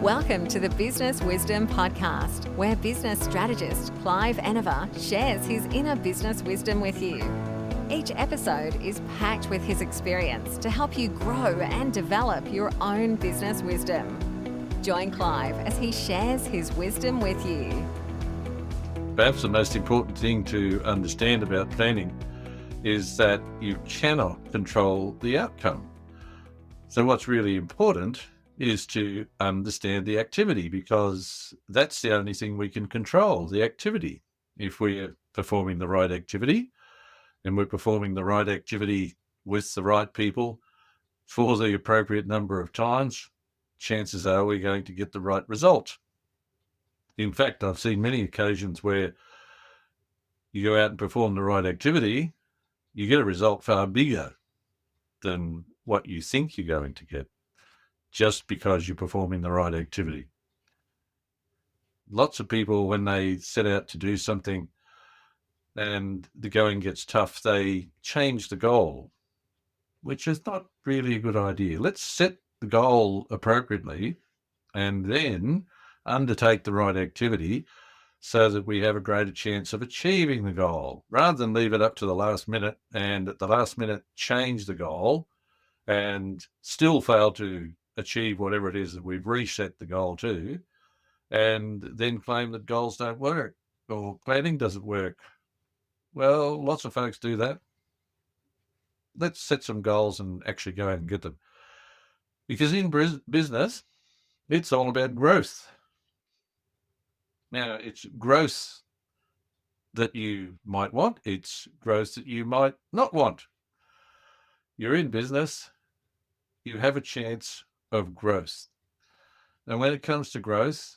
Welcome to the Business Wisdom Podcast, where business strategist Clive Enever shares his inner business wisdom with you. Each episode is packed with his experience to help you grow and develop your own business wisdom. Join Clive as he shares his wisdom with you. Perhaps the most important thing to understand about planning is that you cannot control the outcome. So what's really important is to understand the activity, because that's the only thing we can control, the activity. If we're performing the right activity and we're performing the right activity with the right people for the appropriate number of times, chances are we're going to get the right result. In fact, I've seen many occasions where you go out and perform the right activity, you get a result far bigger than what you think you're going to get, just because you're performing the right activity. Lots of people, when they set out to do something and the going gets tough, they change the goal, which is not really a good idea. Let's set the goal appropriately and then undertake the right activity so that we have a greater chance of achieving the goal, rather than leave it up to the last minute and at the last minute change the goal and still fail to achieve whatever it is that we've reset the goal to, and then claim that goals don't work or planning doesn't work. Well, lots of folks do that. Let's set some goals and actually go out and get them. Because in business, it's all about growth. Now, it's growth that you might want. It's growth that you might not want. You're in business, you have a chance of growth. And when it comes to growth,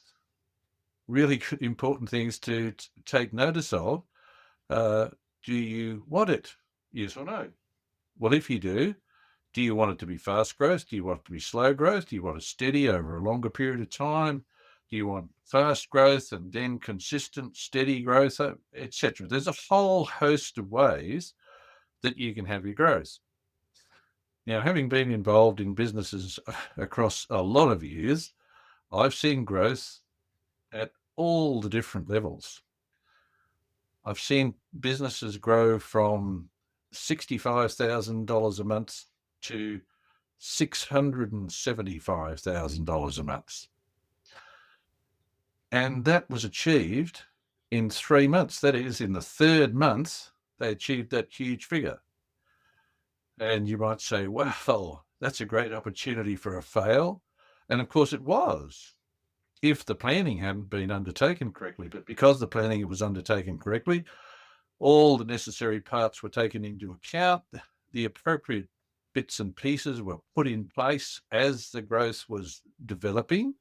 really important things to take notice of. Do you want it? Yes or no? Well, if you do you want it to be fast growth? Do you want it to be slow growth? Do you want it steady over a longer period of time? Do you want fast growth and then consistent, steady growth, etc.? There's a whole host of ways that you can have your growth. Now, having been involved in businesses across a lot of years, I've seen growth at all the different levels. I've seen businesses grow from $65,000 a month to $675,000 a month. And that was achieved in 3 months. That is, in the third month, they achieved that huge figure. And you might say, well, that's a great opportunity for a fail. And of course it was, if the planning hadn't been undertaken correctly. But because the planning was undertaken correctly, all the necessary parts were taken into account, the appropriate bits and pieces were put in place as the growth was developing,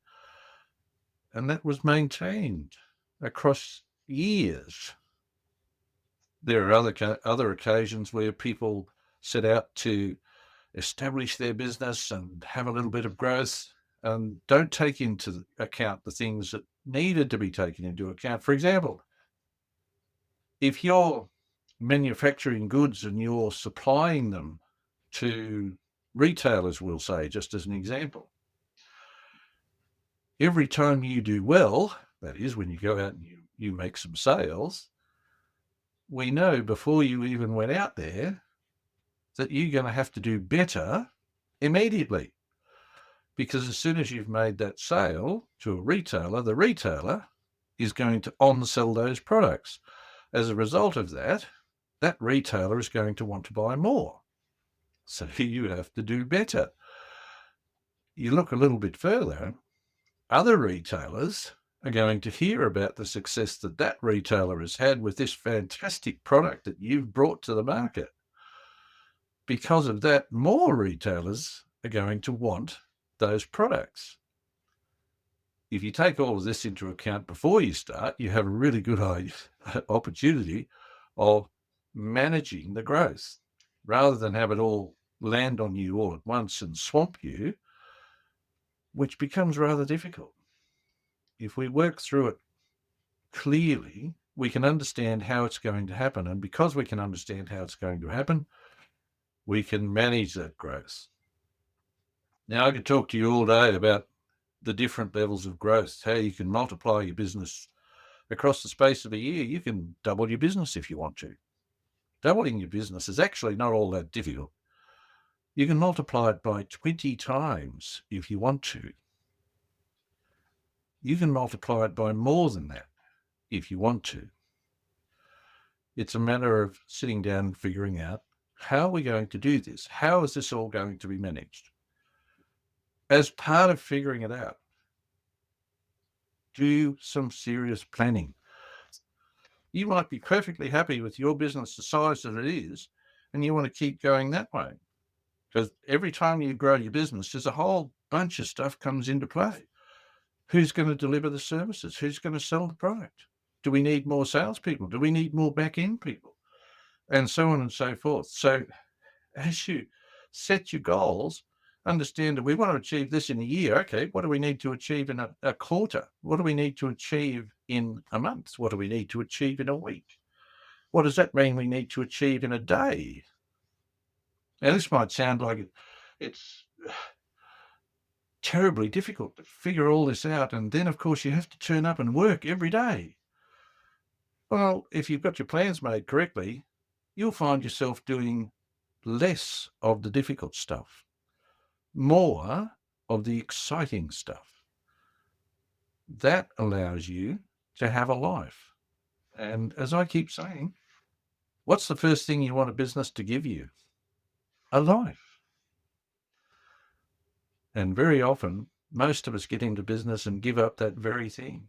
and that was maintained across years. There are other occasions where people set out to establish their business and have a little bit of growth and don't take into account the things that needed to be taken into account. For example, if you're manufacturing goods and you're supplying them to retailers, we'll say, just as an example, every time you do well, that is, when you go out and you make some sales, we know before you even went out there that you're going to have to do better immediately. Because as soon as you've made that sale to a retailer, the retailer is going to on-sell those products. As a result of that, that retailer is going to want to buy more. So you have to do better. You look a little bit further, other retailers are going to hear about the success that that retailer has had with this fantastic product that you've brought to the market. Because of that, more retailers are going to want those products. If you take all of this into account before you start, you have a really good opportunity of managing the growth, rather than have it all land on you all at once and swamp you, which becomes rather difficult. If we work through it clearly, we can understand how it's going to happen. And because we can understand how it's going to happen, we can manage that growth. Now, I could talk to you all day about the different levels of growth, how you can multiply your business across the space of a year. You can double your business if you want to. Doubling your business is actually not all that difficult. You can multiply it by 20 times if you want to. You can multiply it by more than that if you want to. It's a matter of sitting down and figuring out, how are we going to do this? How is this all going to be managed? As part of figuring it out, do some serious planning. You might be perfectly happy with your business the size that it is, and you want to keep going that way. Because every time you grow your business, there's a whole bunch of stuff comes into play. Who's going to deliver the services? Who's going to sell the product? Do we need more salespeople? Do we need more back-end people? And so on and so forth. So as you set your goals, understand that we want to achieve this in a year. Okay, what do we need to achieve in a quarter? What do we need to achieve in a month? What do we need to achieve in a week? What does that mean we need to achieve in a day? Now, this might sound like it's terribly difficult to figure all this out. And then, of course, you have to turn up and work every day. Well, if you've got your plans made correctly, you'll find yourself doing less of the difficult stuff, more of the exciting stuff. That allows you to have a life. And as I keep saying, what's the first thing you want a business to give you? A life. And very often, most of us get into business and give up that very thing.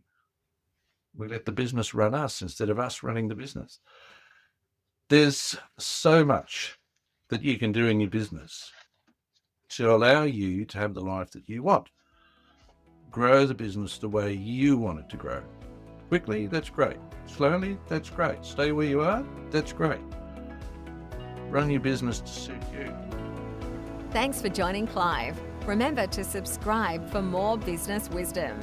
We let the business run us instead of us running the business. There's so much that you can do in your business to allow you to have the life that you want. Grow the business the way you want it to grow. Quickly, that's great. Slowly, that's great. Stay where you are, that's great. Run your business to suit you. Thanks for joining Clive. Remember to subscribe for more business wisdom.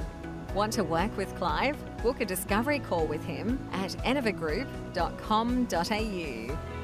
Want to work with Clive? Book a discovery call with him at ineffective.com.au.